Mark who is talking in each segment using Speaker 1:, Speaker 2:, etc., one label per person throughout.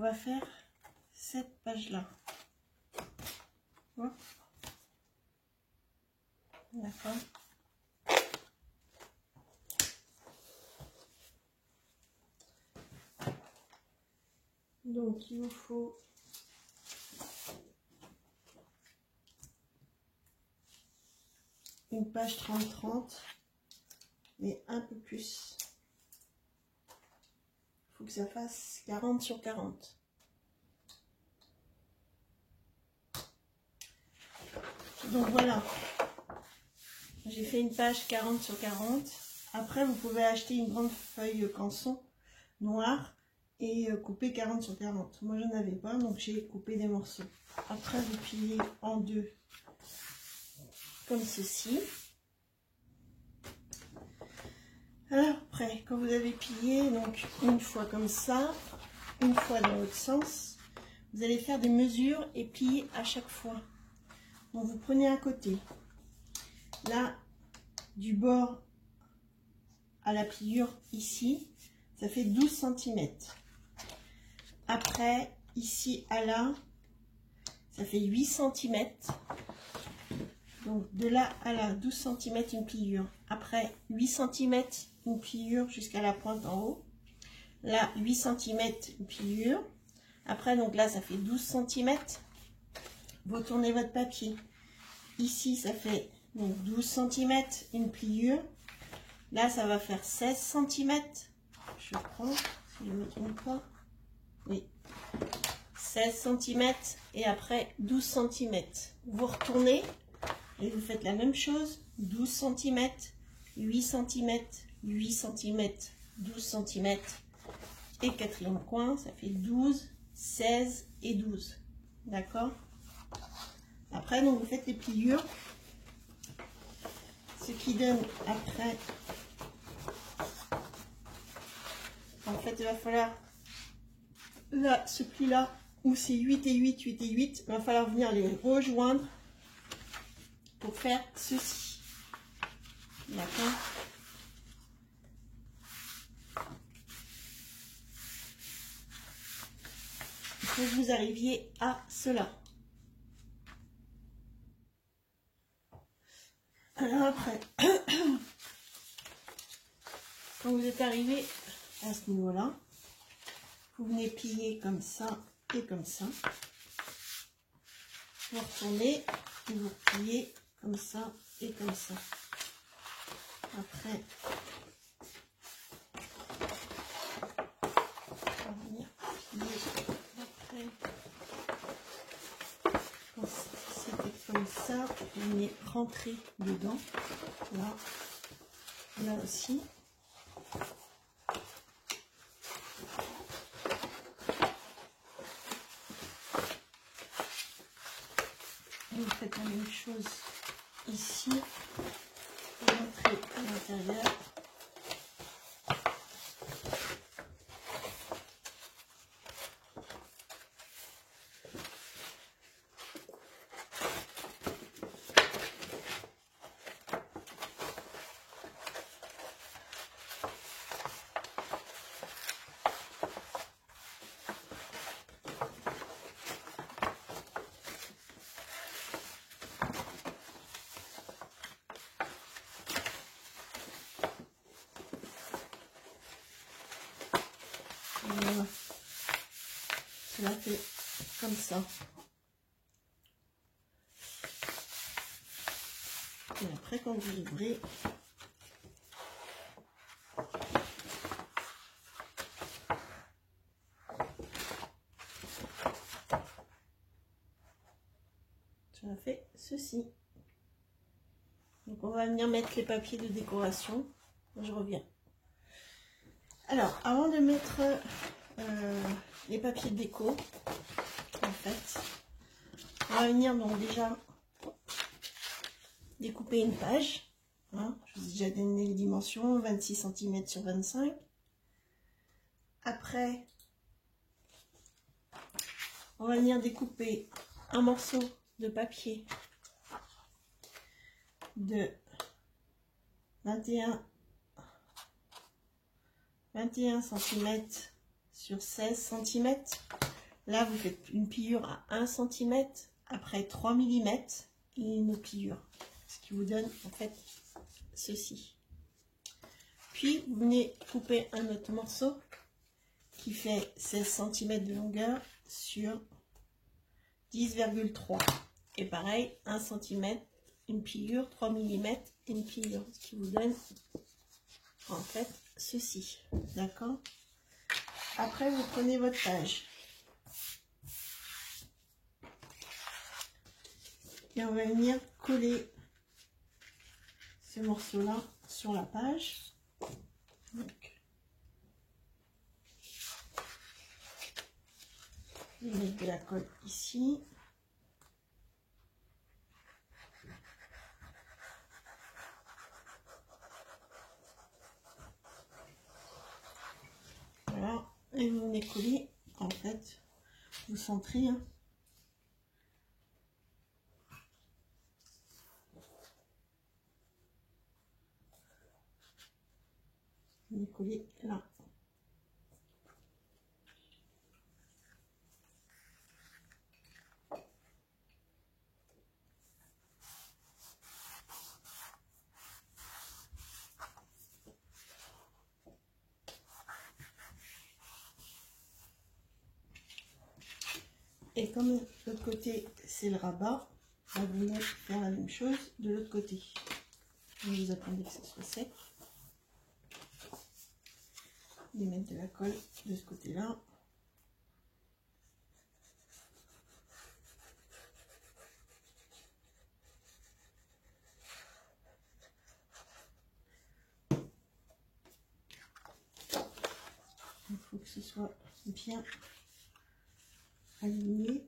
Speaker 1: va faire cette page-là. D'accord. Donc, il vous faut une page 30-30, mais un peu plus. Il faut que ça fasse 40 sur 40. Donc voilà, j'ai fait une page 40 sur 40. Après, vous pouvez acheter une grande feuille canson noire et couper 40 sur 40. Moi, je n'en avais pas, donc j'ai coupé des morceaux. Après, vous pliez en deux, comme ceci. Alors après, quand vous avez plié, donc une fois comme ça, une fois dans l'autre sens, vous allez faire des mesures et plier à chaque fois. Donc vous prenez un côté, là, du bord à la pliure ici, ça fait 12 cm. Après, ici à là, ça fait 8 cm. Donc de là à là, 12 cm une pliure. Après, 8 cm une pliure jusqu'à la pointe en haut. Là, 8 cm une pliure. Après, donc là, ça fait 12 cm. Vous tournez votre papier. Ici, ça fait donc 12 cm une pliure. Là, ça va faire 16 cm. Je prends, si je ne me trompe pas. Oui. 16 cm et après 12 cm. Vous retournez et vous faites la même chose. 12 cm, 8 cm, 8 cm, 12 cm. Et quatrième coin, ça fait 12, 16 et 12. D'accord? Après, donc vous faites les pliures. Ce qui donne après, en fait, il va falloir, là, ce pli-là, où c'est 8 et 8, 8 et 8, il va falloir venir les rejoindre pour faire ceci. D'accord? Il faut que vous arriviez à cela. Alors après, quand vous êtes arrivé à ce niveau-là, vous venez plier comme ça et comme ça. Vous retournez et vous pliez comme ça et comme ça. Après, on va venir plier après. Quand c'était comme ça, vous venez rentrer dedans. Là, là aussi. Vous faites la même chose ici. Vous rentrez à l'intérieur. Voilà. Cela fait comme ça. Et après, quand vous ouvrez, ça fait ceci. Donc on va venir mettre les papiers de décoration. Je reviens. Alors, avant de mettre les papiers de déco, en fait, on va venir donc déjà découper une page. Hein, je vous ai déjà donné les dimensions, 26 cm sur 25. Après, on va venir découper un morceau de papier de 21 cm sur 16 cm. Là, vous faites une pliure à 1 cm, après 3 mm et une pliure. Ce qui vous donne en fait ceci. Puis, vous venez couper un autre morceau qui fait 16 cm de longueur sur 10,3. Et pareil, 1 cm, une pliure, 3 mm et une pliure. Ce qui vous donne en fait ceci. D'accord? Après, vous prenez votre page. Et on va venir coller ce morceau-là sur la page. Donc, je vais mettre de la colle ici. Voilà. Et vous venez coller. En fait, vous centrez. Hein. Vous venez coller là. Et comme de l'autre côté c'est le rabat, on va venir faire la même chose de l'autre côté. Vous attendez que ce soit sec. Vous mettre de la colle de ce côté-là. Il faut que ce soit bien aligné.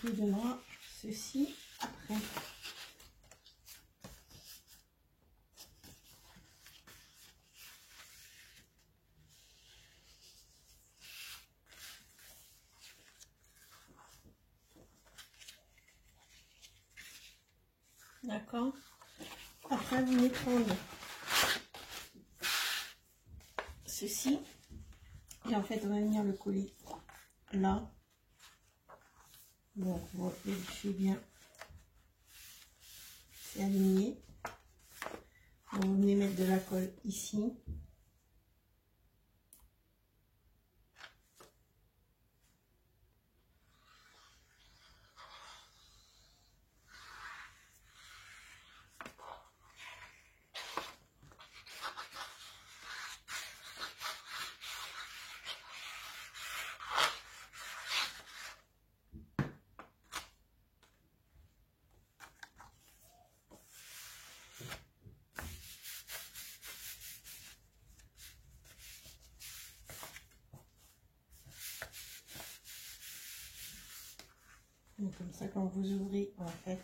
Speaker 1: Vous donnera ceci après. D'accord. Après, vous venez prendre ceci. Et en fait, on va venir le coller là. Donc, on va vérifier bien. C'est aligné. Donc, vous venez mettre de la colle ici. Donc, comme ça, quand vous ouvrez, en fait,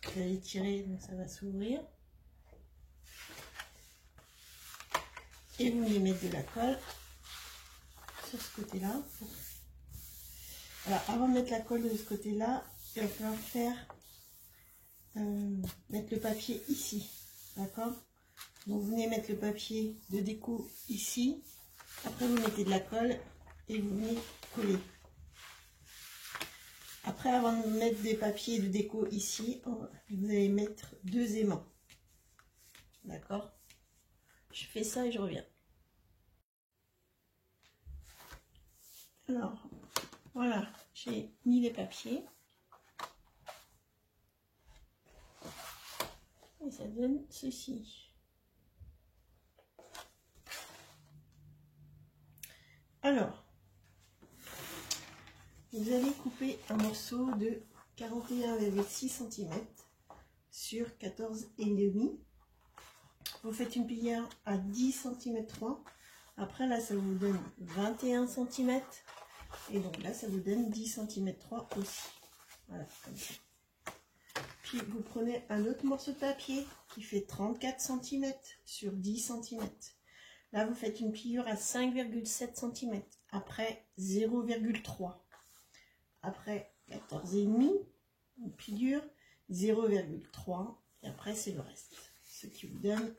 Speaker 1: vous allez tirer, donc ça va s'ouvrir. Et vous allez mettre de la colle sur ce côté-là. Alors, avant de mettre la colle de ce côté-là, il va falloir faire mettre le papier ici. D'accord? Donc, vous venez mettre le papier de déco ici. Après, vous mettez de la colle et vous venez coller. Après, avant de mettre des papiers de déco ici, vous allez mettre 2 aimants. D'accord? Je fais ça et je reviens. Alors, voilà, j'ai mis les papiers. Et ça donne ceci. Alors, vous allez couper un morceau de 41,6 cm sur 14,5. vous faites une pliure à 10 cm 3. Après, là, ça vous donne 21 cm. Et donc là, ça vous donne 10 cm 3 aussi. Voilà, comme ça. Puis, vous prenez un autre morceau de papier qui fait 34 cm sur 10 cm. Là, vous faites une pliure à 5,7 cm. Après, 0,3. Après, 14,5. Une pliure, 0,3. Et après, c'est le reste. Ce qui vous donne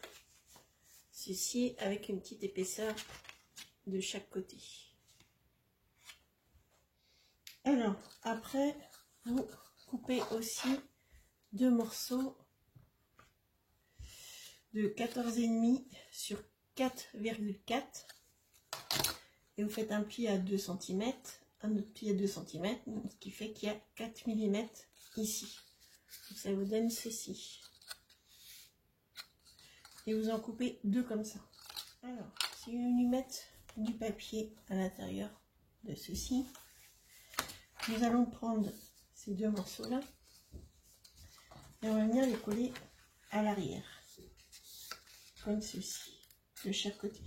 Speaker 1: ceci avec une petite épaisseur de chaque côté. Alors, après, vous coupez aussi deux morceaux de 14,5 sur 4,4 et vous faites un pli à 2 cm, un autre pli à 2 cm, ce qui fait qu'il y a 4 mm ici. Donc ça vous donne ceci. Et vous en coupez deux comme ça. Alors, si vous lui mettez du papier à l'intérieur de ceci, nous allons prendre ces deux morceaux-là et on va venir les coller à l'arrière, comme ceci, de chaque côté.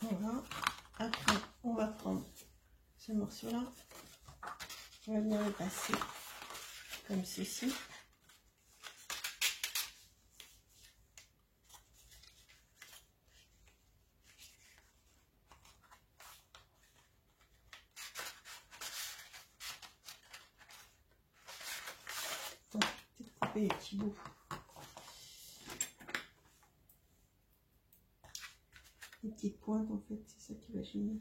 Speaker 1: Voilà. Après, on va prendre ce morceau-là, on va venir le passer comme ceci. Donc, peut-être couper les petits bouts. Les petites pointes, en fait, c'est ça qui va gêner.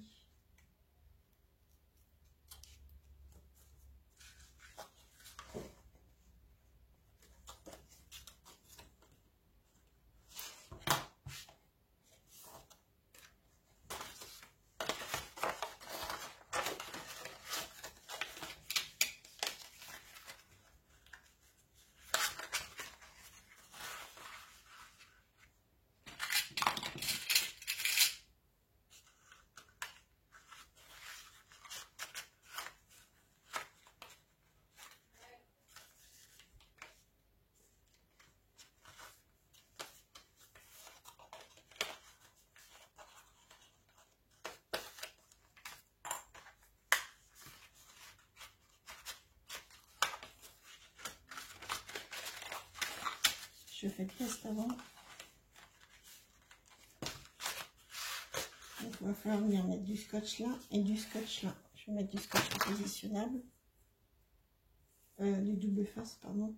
Speaker 1: Je fais le test avant. Donc, il va falloir venir mettre du scotch là et du scotch là. Je vais mettre du scotch positionnable. Du double face, pardon.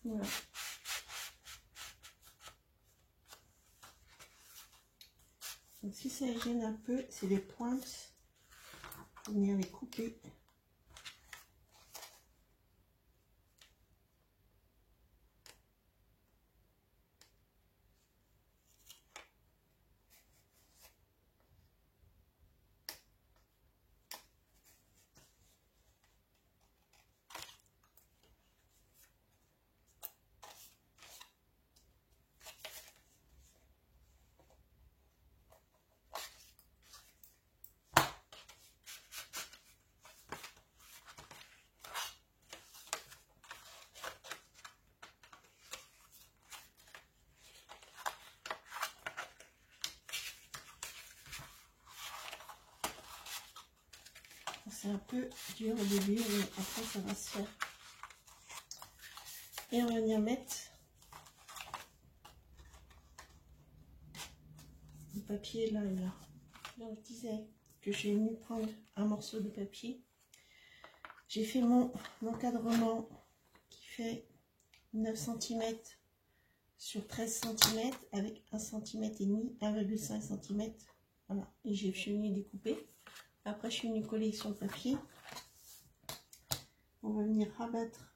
Speaker 1: Voilà. Donc si ça gêne un peu, c'est les pointes. Faut venir les couper. c'est un peu dur au début, mais après ça va se faire. Et on va venir mettre le papier là et là. Donc je disais que je suis venue prendre un morceau de papier. J'ai fait mon encadrement qui fait 9 cm sur 13 cm avec 1 cm et demi, 1,5 cm. Voilà, et je suis venue découper. Après, je suis venue coller sur le papier. On va venir rabattre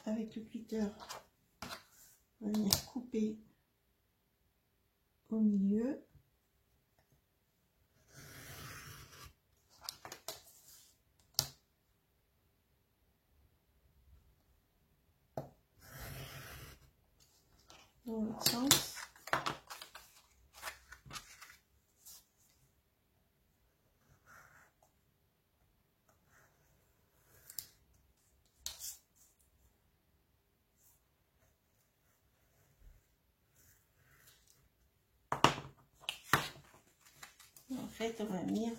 Speaker 1: avec le cutter. On va venir couper au milieu. Dans l'autre sens. Et en fait, on va venir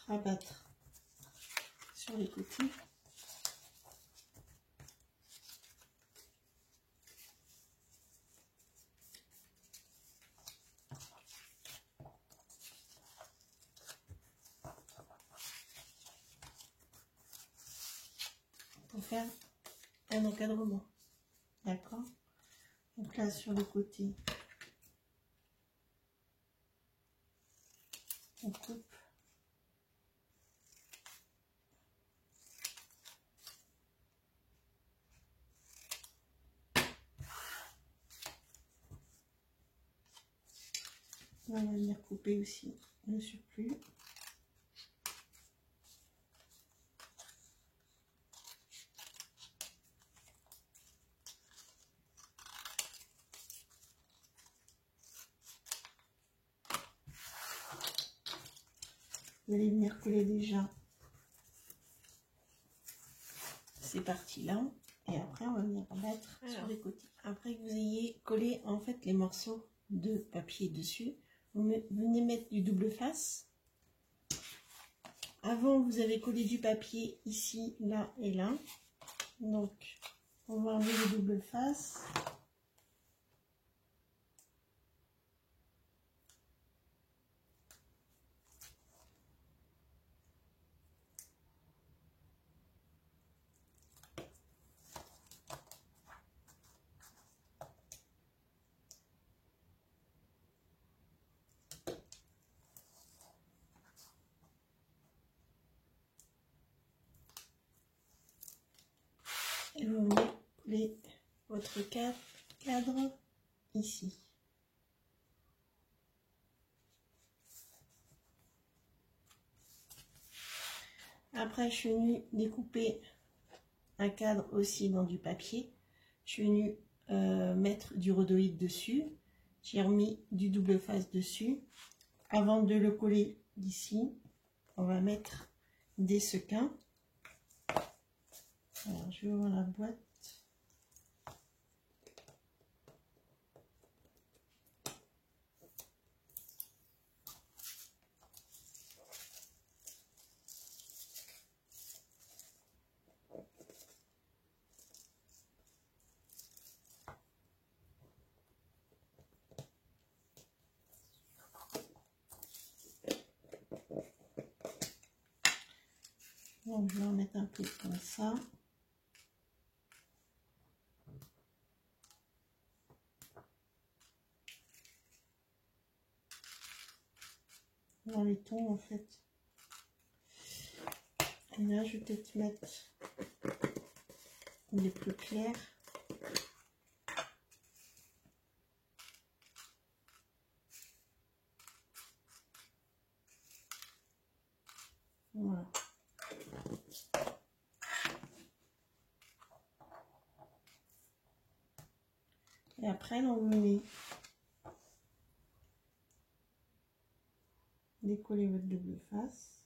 Speaker 1: rabattre sur les côtés. Pour faire un encadrement. D'accord? Donc là, sur le côté, on coupe. On va venir couper aussi le surplus. Vous allez venir coller déjà ces parties-là. Et après, on va venir rabattre sur les côtés. Après que vous ayez collé en fait les morceaux de papier dessus, vous venez mettre du double face. Avant, vous avez collé du papier ici, là et là. Donc, on va enlever le double face. Et vous venez coller votre cadre ici. Après, je suis venue découper un cadre aussi dans du papier. Je suis venue mettre du rhodoïde dessus. J'ai remis du double face dessus. Avant de le coller d'ici, on va mettre des sequins. Alors, je vais ouvrir la boîte. Donc, je vais en mettre un peu comme ça. Dans les tons, en fait. Et là, je vais peut-être mettre les plus clairs. Voilà. Et après, on met décoller votre double face.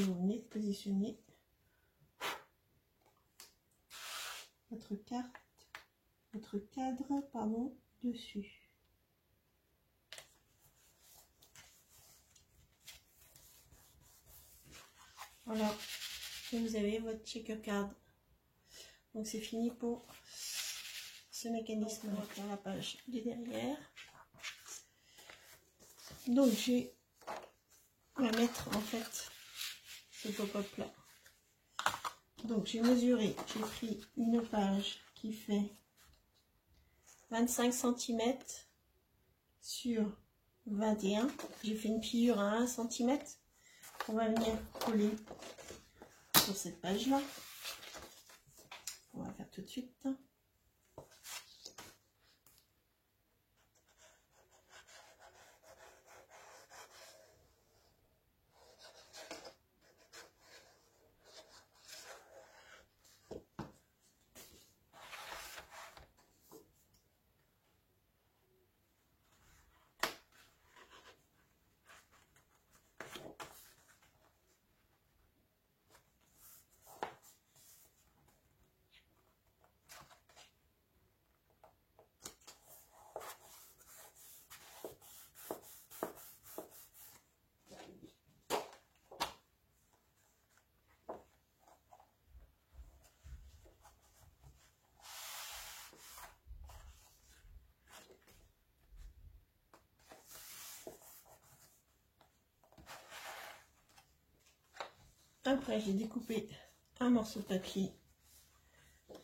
Speaker 1: vous venez positionner votre cadre, pardon, dessus. Voilà, et vous avez votre checker card. Donc c'est fini pour ce mécanisme. On va faire la page de derrière. Donc je vais mettre en fait ce pop-up là. Donc j'ai mesuré, j'ai pris une page qui fait 25 cm sur 21. J'ai fait une pliure à 1 cm. On va venir coller sur cette page là. On va faire tout de suite. Après, j'ai découpé un morceau de papier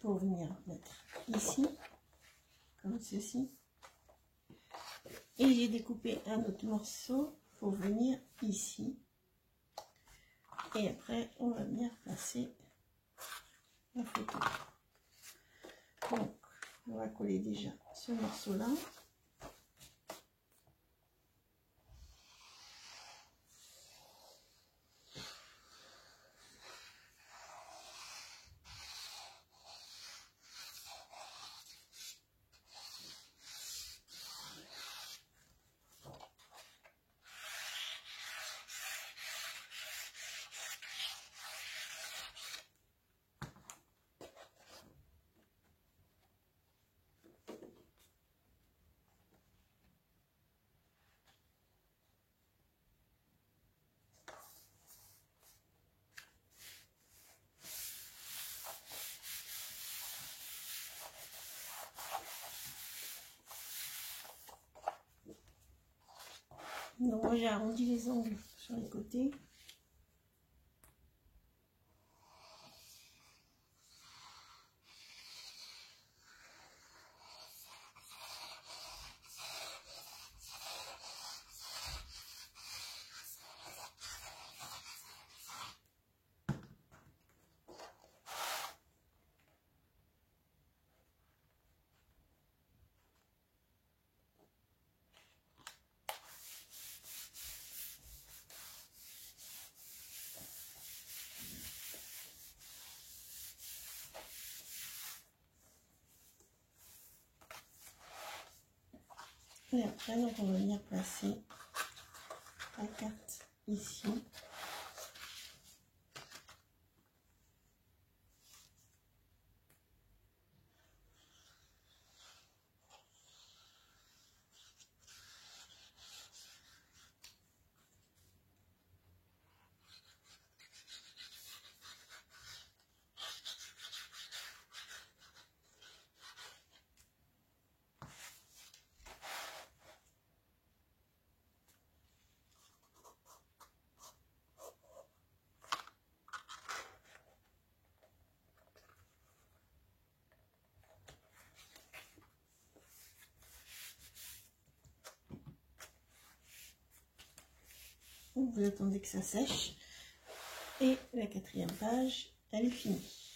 Speaker 1: pour venir mettre ici, comme ceci. Et j'ai découpé un autre morceau pour venir ici. Et après, on va venir placer la photo. Donc, on va coller déjà ce morceau-là. Donc moi j'ai arrondi les angles sur les côtés. Et après, donc, on va venir placer la carte ici. Vous attendez que ça sèche et la quatrième page, elle est finie.